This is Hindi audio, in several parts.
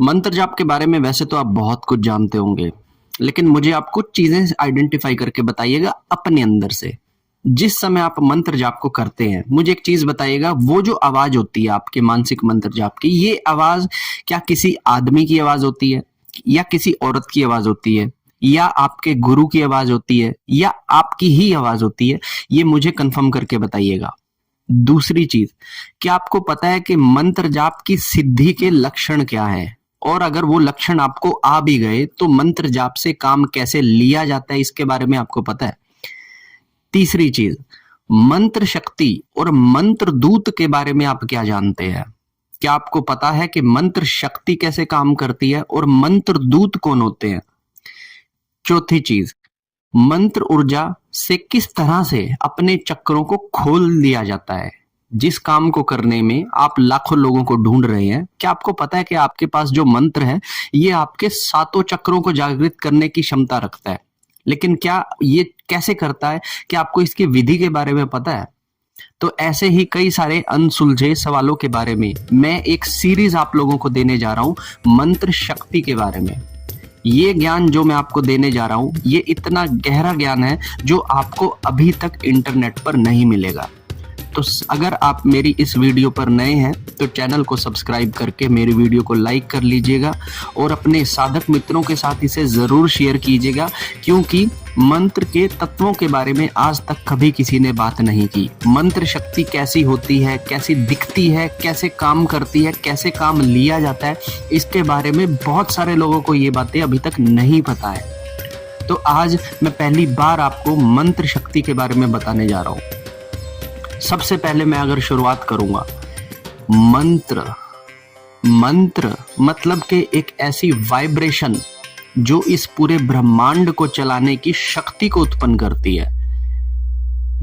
मंत्र जाप के बारे में वैसे तो आप बहुत कुछ जानते होंगे, लेकिन मुझे आप कुछ चीजें आइडेंटिफाई करके बताइएगा अपने अंदर से। जिस समय आप मंत्र जाप को करते हैं, मुझे एक चीज बताइएगा, वो जो आवाज होती है आपके मानसिक मंत्र जाप की, ये आवाज क्या किसी आदमी की आवाज होती है, या किसी औरत की आवाज होती है, या आपके गुरु की आवाज होती है, या आपकी ही आवाज होती है? ये मुझे कंफर्म करके बताइएगा। दूसरी चीज, क्या आपको पता है कि मंत्र जाप की सिद्धि के लक्षण क्या है? और अगर वो लक्षण आपको आ भी गए तो मंत्र जाप से काम कैसे लिया जाता है, इसके बारे में आपको पता है? तीसरी चीज, मंत्र शक्ति और मंत्र दूत के बारे में आप क्या जानते हैं? क्या आपको पता है कि मंत्र शक्ति कैसे काम करती है और मंत्र दूत कौन होते हैं? चौथी चीज, मंत्र ऊर्जा से किस तरह से अपने चक्रों को खोल दिया जाता है? जिस काम को करने में आप लाखों लोगों को ढूंढ रहे हैं, क्या आपको पता है कि आपके पास जो मंत्र है ये आपके सातों चक्रों को जागृत करने की क्षमता रखता है? लेकिन क्या ये कैसे करता है, क्या आपको इसकी विधि के बारे में पता है? तो ऐसे ही कई सारे अनसुलझे सवालों के बारे में मैं एक सीरीज आप लोगों को देने जा रहा हूं, मंत्र शक्ति के बारे में। ये ज्ञान जो मैं आपको देने जा रहा हूं, ये इतना गहरा ज्ञान है जो आपको अभी तक इंटरनेट पर नहीं मिलेगा। तो अगर आप मेरी इस वीडियो पर नए हैं तो चैनल को सब्सक्राइब करके मेरी वीडियो को लाइक कर लीजिएगा और अपने साधक मित्रों के साथ इसे जरूर शेयर कीजिएगा, क्योंकि मंत्र के तत्वों के बारे में आज तक कभी किसी ने बात नहीं की। मंत्र शक्ति कैसी होती है, कैसी दिखती है, कैसे काम करती है, कैसे काम लिया जाता है, इसके बारे में बहुत सारे लोगों को ये बातें अभी तक नहीं पता है। तो आज मैं पहली बार आपको मंत्र शक्ति के बारे में बताने जा रहा हूं। सबसे पहले मैं अगर शुरुआत करूंगा, मंत्र मतलब के एक ऐसी वाइब्रेशन जो इस पूरे ब्रह्मांड को चलाने की शक्ति को उत्पन्न करती है।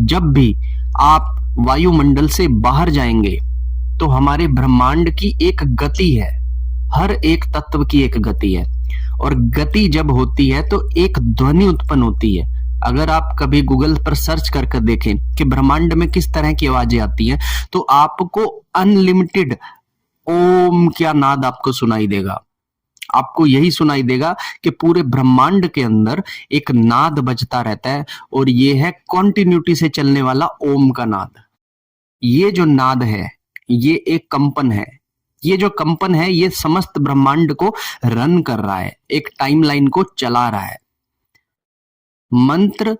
जब भी आप वायुमंडल से बाहर जाएंगे तो हमारे ब्रह्मांड की एक गति है, हर एक तत्व की एक गति है, और गति जब होती है तो एक ध्वनि उत्पन्न होती है। अगर आप कभी गूगल पर सर्च करके देखें कि ब्रह्मांड में किस तरह की आवाजें आती हैं, तो आपको अनलिमिटेड ओम क्या नाद आपको सुनाई देगा। आपको यही सुनाई देगा कि पूरे ब्रह्मांड के अंदर एक नाद बजता रहता है, और ये है कॉन्टिन्यूटी से चलने वाला ओम का नाद। ये जो नाद है ये एक कंपन है। ये जो कंपन है ये समस्त ब्रह्मांड को रन कर रहा है, एक टाइमलाइन को चला रहा है। मंत्र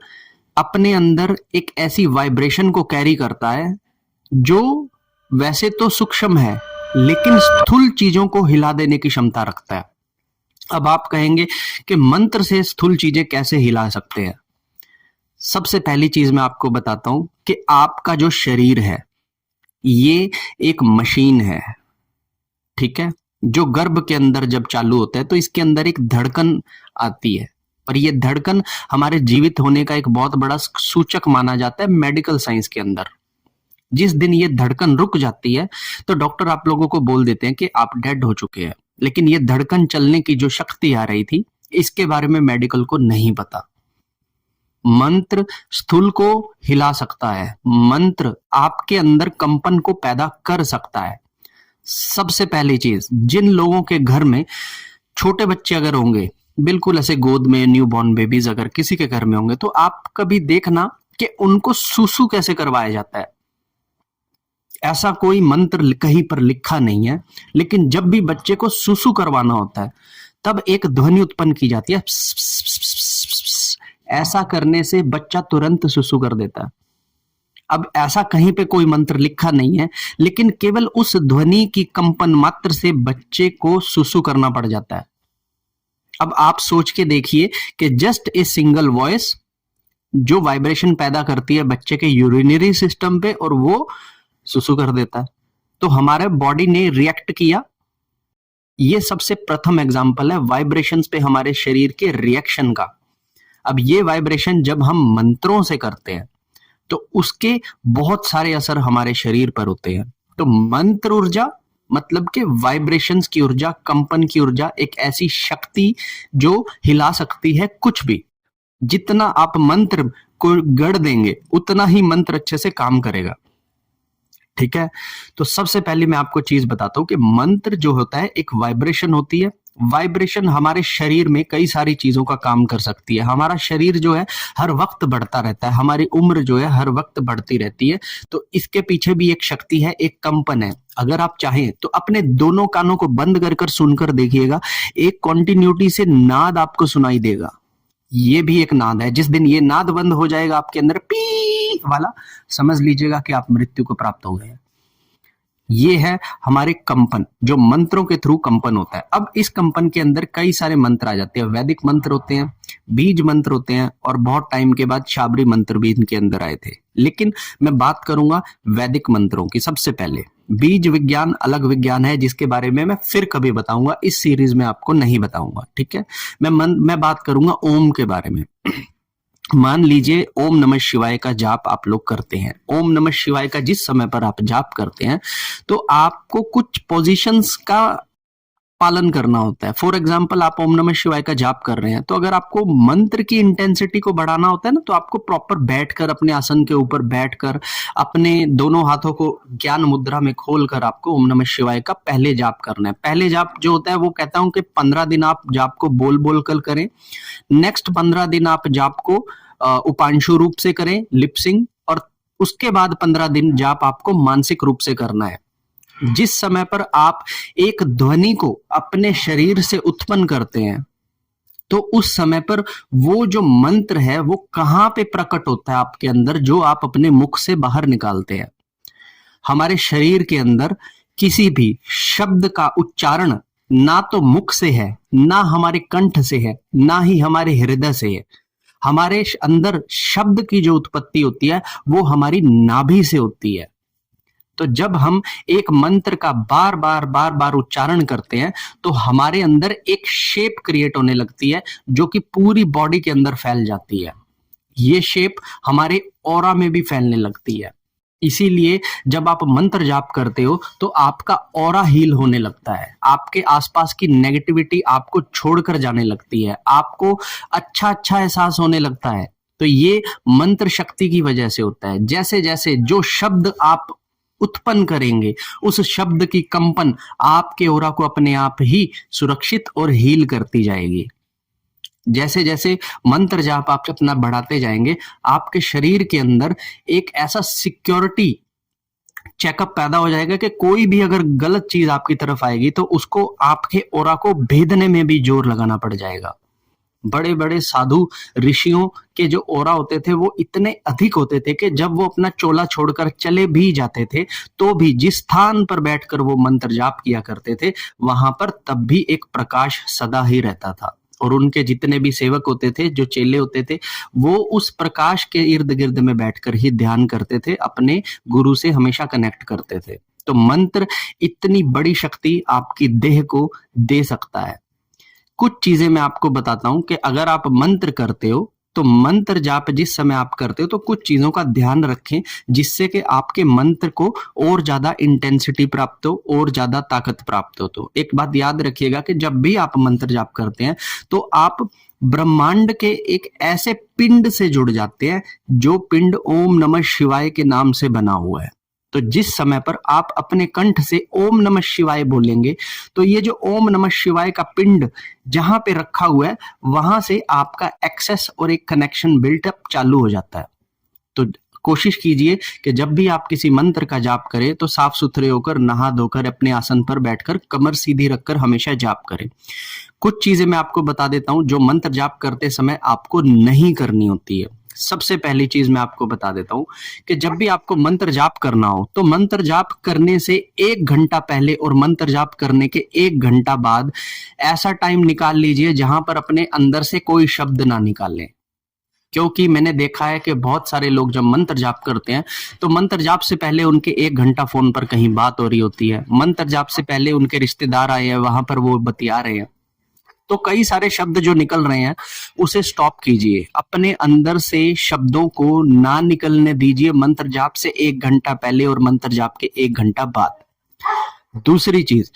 अपने अंदर एक ऐसी वाइब्रेशन को कैरी करता है जो वैसे तो सूक्ष्म है लेकिन स्थूल चीजों को हिला देने की क्षमता रखता है। अब आप कहेंगे कि मंत्र से स्थूल चीजें कैसे हिला सकते हैं? सबसे पहली चीज मैं आपको बताता हूं कि आपका जो शरीर है ये एक मशीन है, ठीक है, जो गर्भ के अंदर जब चालू होता है तो इसके अंदर एक धड़कन आती है, पर यह धड़कन हमारे जीवित होने का एक बहुत बड़ा सूचक माना जाता है मेडिकल साइंस के अंदर। जिस दिन ये धड़कन रुक जाती है तो डॉक्टर आप लोगों को बोल देते हैं कि आप डेड हो चुके हैं। लेकिन ये धड़कन चलने की जो शक्ति आ रही थी, इसके बारे में मेडिकल को नहीं पता। मंत्र स्थूल को हिला सकता है, मंत्र आपके अंदर कंपन को पैदा कर सकता है। सबसे पहली चीज, जिन लोगों के घर में छोटे बच्चे अगर होंगे, बिल्कुल ऐसे गोद में न्यूबॉर्न बेबीज अगर किसी के घर में होंगे, तो आप कभी देखना कि उनको सुसु कैसे करवाया जाता है। ऐसा कोई मंत्र कहीं पर लिखा नहीं है, लेकिन जब भी बच्चे को सुसु करवाना होता है तब एक ध्वनि उत्पन्न की जाती है। ऐसा करने से बच्चा तुरंत सुसु कर देता है। अब ऐसा कहीं पे कोई मंत्र लिखा नहीं है, लेकिन केवल उस ध्वनि की कंपन मात्र से बच्चे को सुसु करना पड़ जाता है। अब आप सोच के देखिए कि जस्ट ए सिंगल वॉइस जो वाइब्रेशन पैदा करती है बच्चे के यूरिनरी सिस्टम पे, और वो सुसु कर देता है, तो हमारे बॉडी ने रिएक्ट किया। ये सबसे प्रथम एग्जांपल है वाइब्रेशंस पे हमारे शरीर के रिएक्शन का। अब ये वाइब्रेशन जब हम मंत्रों से करते हैं तो उसके बहुत सारे असर हमारे शरीर पर होते हैं। तो मंत्र ऊर्जा मतलब के वाइब्रेशंस की ऊर्जा, कंपन की ऊर्जा, एक ऐसी शक्ति जो हिला सकती है कुछ भी। जितना आप मंत्र को गढ़ देंगे उतना ही मंत्र अच्छे से काम करेगा। ठीक है। तो सबसे पहले मैं आपको चीज बताता हूं कि मंत्र जो होता है एक वाइब्रेशन होती है। वाइब्रेशन हमारे शरीर में कई सारी चीजों का काम कर सकती है। हमारा शरीर जो है हर वक्त बढ़ता रहता है, हमारी उम्र जो है हर वक्त बढ़ती रहती है। तो इसके पीछे भी एक शक्ति है, एक कंपन है। अगर आप चाहें तो अपने दोनों कानों को बंद कर कर सुनकर देखिएगा, एक कॉन्टिन्यूटी से नाद आपको सुनाई देगा। ये भी एक नाद है। जिस दिन ये नाद बंद हो जाएगा आपके अंदर पी वाला, समझ लीजिएगा कि आप मृत्यु को प्राप्त हो गए हैं। ये है हमारे कंपन, जो मंत्रों के थ्रू कंपन होता है। अब इस कंपन के अंदर कई सारे मंत्र आ जाते हैं। वैदिक मंत्र होते हैं, बीज मंत्र होते हैं, और बहुत टाइम के बाद शाबरी मंत्र भी इनके अंदर आए थे। लेकिन मैं बात करूंगा वैदिक मंत्रों की। सबसे पहले बीज विज्ञान अलग विज्ञान है, जिसके बारे में मैं फिर कभी बताऊंगा, इस सीरीज में आपको नहीं बताऊंगा। ठीक है, मैं बात करूंगा ओम के बारे में। मान लीजिए ओम नमः शिवाय का जाप आप लोग करते हैं। ओम नमः शिवाय का जिस समय पर आप जाप करते हैं तो आपको कुछ पोजीशंस का पालन करना होता है। फॉर एग्जाम्पल, आप ओम नमः शिवाय का जाप कर रहे हैं, तो अगर आपको मंत्र की इंटेंसिटी को बढ़ाना होता है ना, तो आपको प्रॉपर बैठकर, अपने आसन के ऊपर बैठकर, अपने दोनों हाथों को ज्ञान मुद्रा में खोलकर आपको ओम नमः शिवाय का पहले जाप करना है। पहले जाप जो होता है वो कहता हूं कि 15 दिन आप जाप को बोल बोल कर करें। नेक्स्ट 15 दिन आप जाप को उपांशु रूप से करें, लिपसिंग, और उसके बाद 15 दिन जाप आपको मानसिक रूप से करना है। जिस समय पर आप एक ध्वनि को अपने शरीर से उत्पन्न करते हैं, तो उस समय पर वो जो मंत्र है वो कहां पे प्रकट होता है आपके अंदर, जो आप अपने मुख से बाहर निकालते हैं। हमारे शरीर के अंदर किसी भी शब्द का उच्चारण ना तो मुख से है, ना हमारे कंठ से है, ना ही हमारे हृदय से है। हमारे अंदर शब्द की जो उत्पत्ति होती है वो हमारी नाभि से होती है। तो जब हम एक मंत्र का बार बार उच्चारण करते हैं तो हमारे अंदर एक शेप क्रिएट होने लगती है, जो कि पूरी बॉडी के अंदर फैल जाती है। ये शेप हमारे ऑरा में भी फैलने लगती है। इसीलिए जब आप मंत्र जाप करते हो तो आपका ऑरा हील होने लगता है, आपके आसपास की नेगेटिविटी आपको छोड़कर जाने लगती है, आपको अच्छा अच्छा एहसास होने लगता है। तो ये मंत्र शक्ति की वजह से होता है। जैसे जैसे जो शब्द आप उत्पन्न करेंगे, उस शब्द की कंपन आपके ऑरा को अपने आप ही सुरक्षित और हील करती जाएगी। जैसे जैसे मंत्र जाप आप अपना बढ़ाते जाएंगे, आपके शरीर के अंदर एक ऐसा सिक्योरिटी चेकअप पैदा हो जाएगा कि कोई भी अगर गलत चीज आपकी तरफ आएगी तो उसको आपके ऑरा को भेदने में भी जोर लगाना पड़ जाएगा। बड़े बड़े साधु ऋषियों के जो ऑरा होते थे वो इतने अधिक होते थे कि जब वो अपना चोला छोड़कर चले भी जाते थे तो भी जिस स्थान पर बैठकर वो मंत्र जाप किया करते थे वहां पर तब भी एक प्रकाश सदा ही रहता था। और उनके जितने भी सेवक होते थे, जो चेले होते थे, वो उस प्रकाश के इर्द गिर्द में बैठकर ही ध्यान करते थे, अपने गुरु से हमेशा कनेक्ट करते थे। तो मंत्र इतनी बड़ी शक्ति आपकी देह को दे सकता है। कुछ चीजें मैं आपको बताता हूं कि अगर आप मंत्र करते हो तो मंत्र जाप जिस समय आप करते हो तो कुछ चीजों का ध्यान रखें, जिससे कि आपके मंत्र को और ज्यादा इंटेंसिटी प्राप्त हो और ज्यादा ताकत प्राप्त हो। तो एक बात याद रखिएगा कि जब भी आप मंत्र जाप करते हैं तो आप ब्रह्मांड के एक ऐसे पिंड से जुड़ जाते हैं जो पिंड ओम नमः शिवाय के नाम से बना हुआ है। तो जिस समय पर आप अपने कंठ से ओम नमः शिवाय बोलेंगे तो ये जो ओम नमः शिवाय का पिंड जहां पे रखा हुआ है वहां से आपका एक्सेस और एक कनेक्शन बिल्टअप चालू हो जाता है। तो कोशिश कीजिए कि जब भी आप किसी मंत्र का जाप करें तो साफ सुथरे होकर, नहा धोकर, अपने आसन पर बैठकर, कमर सीधी रखकर हमेशा जाप करें। कुछ चीजें मैं आपको बता देता हूं जो मंत्र जाप करते समय आपको नहीं करनी होती है। सबसे पहली चीज मैं आपको बता देता हूं कि जब भी आपको मंत्र जाप करना हो तो मंत्र जाप करने से 1 घंटा पहले और मंत्र जाप करने के 1 घंटा बाद ऐसा टाइम निकाल लीजिए जहां पर अपने अंदर से कोई शब्द ना निकालें। क्योंकि मैंने देखा है कि बहुत सारे लोग जब मंत्र जाप करते हैं तो मंत्र जाप से पहले उनके 1 घंटा फोन पर कहीं बात हो रही होती है, मंत्र जाप से पहले उनके रिश्तेदार आए हैं, वहां पर वो बतिया रहे हैं। तो कई सारे शब्द जो निकल रहे हैं उसे स्टॉप कीजिए, अपने अंदर से शब्दों को ना निकलने दीजिए मंत्र जाप से 1 घंटा पहले और मंत्र जाप के 1 घंटा बाद। दूसरी चीज,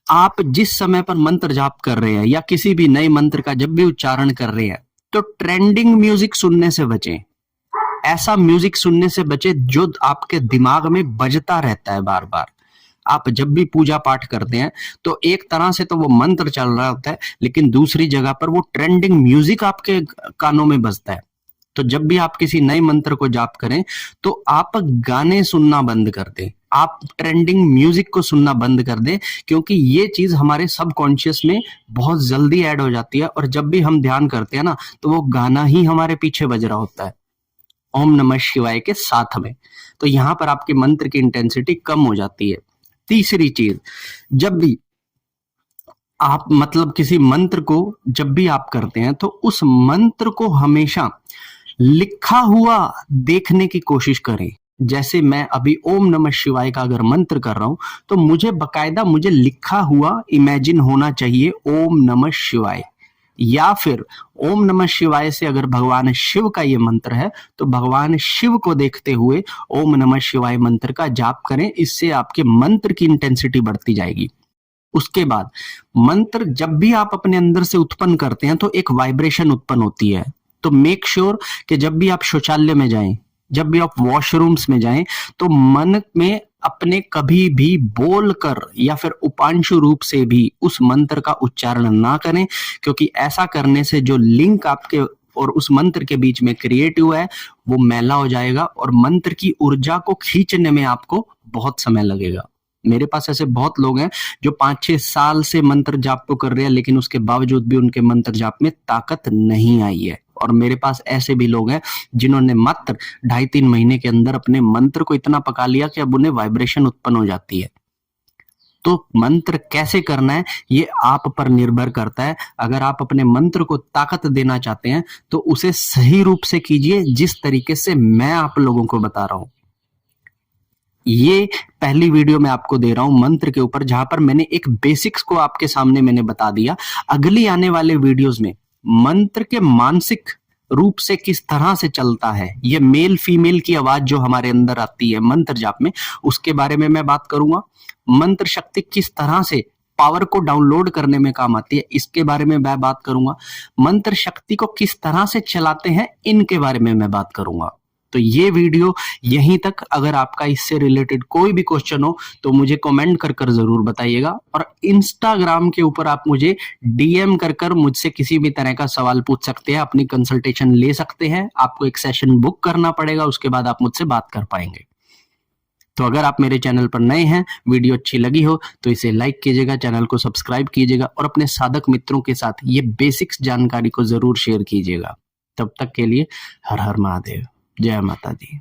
आप जिस समय पर मंत्र जाप कर रहे हैं या किसी भी नए मंत्र का जब भी उच्चारण कर रहे हैं तो ट्रेंडिंग म्यूजिक सुनने से बचें। ऐसा म्यूजिक सुनने से बचे जो आपके दिमाग में बजता रहता है बार बार। आप जब भी पूजा पाठ करते हैं तो एक तरह से तो वो मंत्र चल रहा होता है, लेकिन दूसरी जगह पर वो ट्रेंडिंग म्यूजिक आपके कानों में बजता है। तो जब भी आप किसी नए मंत्र को जाप करें तो आप गाने सुनना बंद कर दें, आप ट्रेंडिंग म्यूजिक को सुनना बंद कर दें, क्योंकि ये चीज हमारे सबकॉन्शियस में बहुत जल्दी ऐड हो जाती है और जब भी हम ध्यान करते हैं ना तो वो गाना ही हमारे पीछे बज रहा होता है ओम नमः शिवाय के साथ में। तो यहां पर आपके मंत्र की इंटेंसिटी कम हो जाती है। तीसरी चीज, जब भी आप मतलब किसी मंत्र को जब भी आप करते हैं तो उस मंत्र को हमेशा लिखा हुआ देखने की कोशिश करें। जैसे मैं अभी ओम नमः शिवाय का अगर मंत्र कर रहा हूं तो मुझे बकायदा मुझे लिखा हुआ इमेजिन होना चाहिए ओम नमः शिवाय, या फिर ओम नमः शिवाय से अगर भगवान शिव का ये मंत्र है तो भगवान शिव को देखते हुए ओम नमः शिवाय मंत्र का जाप करें। इससे आपके मंत्र की इंटेंसिटी बढ़ती जाएगी। उसके बाद मंत्र जब भी आप अपने अंदर से उत्पन्न करते हैं तो एक वाइब्रेशन उत्पन्न होती है। तो मेक श्योर कि जब भी आप शौचालय में जाएं, जब भी आप वॉशरूम्स में जाएं, तो मन में अपने कभी भी बोलकर या फिर उपांशु रूप से भी उस मंत्र का उच्चारण ना करें, क्योंकि ऐसा करने से जो लिंक आपके और उस मंत्र के बीच में क्रिएट हुआ है वो मैला हो जाएगा और मंत्र की ऊर्जा को खींचने में आपको बहुत समय लगेगा। मेरे पास ऐसे बहुत लोग हैं जो 5-6 साल से मंत्र जाप तो कर रहे हैं, लेकिन उसके बावजूद भी उनके मंत्र जाप में ताकत नहीं आई है। और मेरे पास ऐसे भी लोग हैं जिन्होंने मात्र 2.5-3 महीने के अंदर अपने मंत्र को इतना पका लिया कि अब उन्हें वाइब्रेशन उत्पन्न हो जाती है। तो मंत्र कैसे करना है ये आप पर निर्भर करता है। अगर आप अपने मंत्र को ताकत देना चाहते हैं तो उसे सही रूप से कीजिए, जिस तरीके से मैं आप लोगों को बता रहा हूं। ये पहली वीडियो मैं आपको दे रहा हूं मंत्र के ऊपर, जहां पर मैंने एक बेसिक्स को आपके सामने मैंने बता दिया। अगली आने वाले वीडियोस में मंत्र के मानसिक रूप से किस तरह से चलता है, ये मेल फीमेल की आवाज जो हमारे अंदर आती है मंत्र जाप में, उसके बारे में मैं बात करूंगा। मंत्र शक्ति किस तरह से पावर को डाउनलोड करने में काम आती है, इसके बारे में मैं बात करूंगा। मंत्र शक्ति को किस तरह से चलाते हैं, इनके बारे में मैं बात करूंगा। तो ये वीडियो यहीं तक। अगर आपका इससे रिलेटेड कोई भी क्वेश्चन हो तो मुझे कमेंट कर कर जरूर बताइएगा, और इंस्टाग्राम के ऊपर आप मुझे डीएम कर कर मुझसे किसी भी तरह का सवाल पूछ सकते हैं, अपनी कंसल्टेशन ले सकते हैं। आपको एक सेशन बुक करना पड़ेगा, उसके बाद आप मुझसे बात कर पाएंगे। तो अगर आप मेरे चैनल पर नए हैं, वीडियो अच्छी लगी हो तो इसे लाइक कीजिएगा, चैनल को सब्सक्राइब कीजिएगा और अपने साधक मित्रों के साथ ये बेसिक्स जानकारी को जरूर शेयर कीजिएगा। तब तक के लिए हर हर महादेव, जय माता दी।